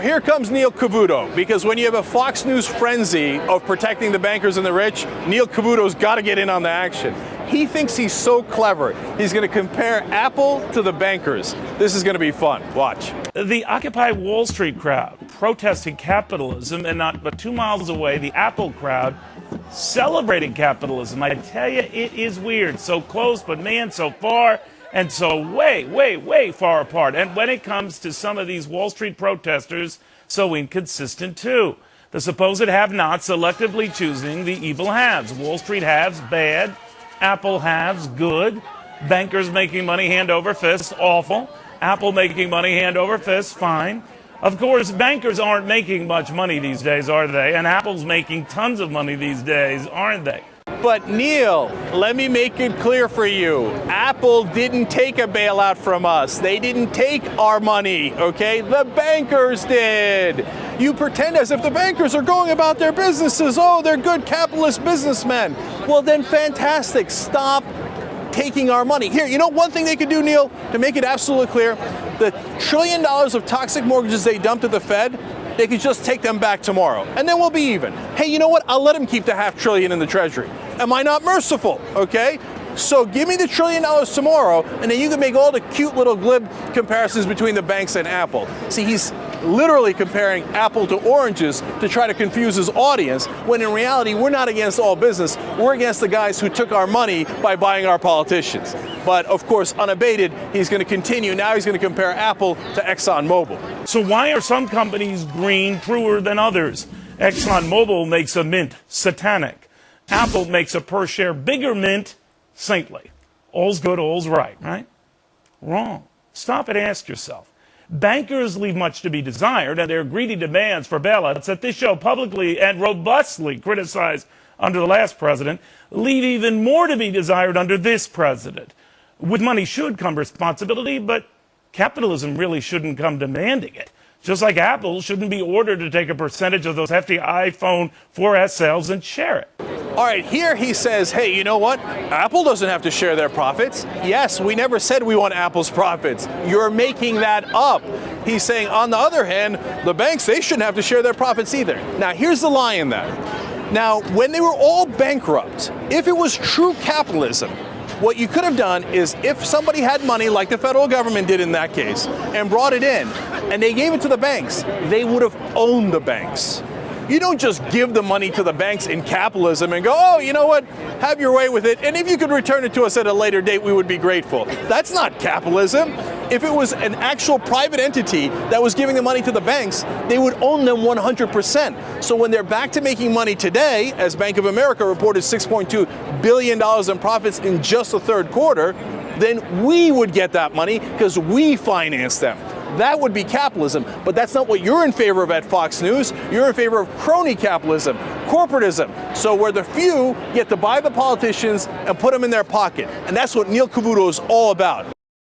here comes Neil Cavuto, because when you have a Fox News frenzy of protecting the bankers and the rich, Neil Cavuto's got to get in on the action. He thinks he's so clever. He's going to compare Apple to the bankers. This is going to be fun. Watch. The Occupy Wall Street crowd protesting capitalism, and not but 2 miles away, the Apple crowd celebrating capitalism. I tell you, it is weird. So close, but man, so far, and so way far apart. And when it comes to some of these Wall Street protesters, so inconsistent too. The supposed have-nots selectively choosing the evil haves. Wall Street haves, bad. Apple haves, good. Bankers making money hand over fist, awful. Apple making money hand over fist, fine. Of course, bankers aren't making much money these days, are they? And Apple's making tons of money these days, aren't they? But Neil, let me make it clear for you. Apple didn't take a bailout from us. They didn't take our money, okay? The bankers did. You pretend as if the bankers are going about their businesses. Oh, they're good capitalist businessmen. Well, then fantastic. Stop taking our money. Here, you know one thing they could do, Neil, to make it absolutely clear? The $1 trillion of toxic mortgages they dumped at the Fed, they could just take them back tomorrow, and then we'll be even. Hey, you know what? I'll let them keep the $500 billion in the Treasury. Am I not merciful? Okay? So give me the $1 trillion tomorrow, and then you can make all the cute little glib comparisons between the banks and Apple. See, he's literally comparing apple to oranges to try to confuse his audience, when in reality, we're not against all business. We're against the guys who took our money by buying our politicians. But of course, unabated, he's going to continue. Now he's going to compare Apple to ExxonMobil. So why are some companies green truer than others? ExxonMobil makes a mint satanic. Apple makes a per share bigger mint saintly. All's good, all's right? Wrong. Stop and ask yourself. Bankers leave much to be desired, and their greedy demands for bailouts that this show publicly and robustly criticized under the last president leave even more to be desired under this president. With money should come responsibility, but capitalism really shouldn't come demanding it. Just like Apple shouldn't be ordered to take a percentage of those hefty iPhone 4S sales and share it. All right, here he says, hey, you know what? Apple doesn't have to share their profits. Yes, we never said we want Apple's profits. You're making that up. He's saying, on the other hand, the banks, they shouldn't have to share their profits either. Now, here's the lie in that. Now, when they were all bankrupt, if it was true capitalism, what you could have done is, if somebody had money, like the federal government did in that case, and brought it in, and they gave it to the banks, they would have owned the banks. You don't just give the money to the banks in capitalism and go, oh, you know what, have your way with it, and if you could return it to us at a later date, we would be grateful. That's not capitalism. If it was an actual private entity that was giving the money to the banks, they would own them 100%. So when they're back to making money today, as Bank of America reported $6.2 billion in profits in just the third quarter, then we would get that money because we financed them. That would be capitalism, but that's not what you're in favor of at Fox News. You're in favor of crony capitalism, corporatism, so where the few get to buy the politicians and put them in their pocket. And that's what Neil Cavuto is all about.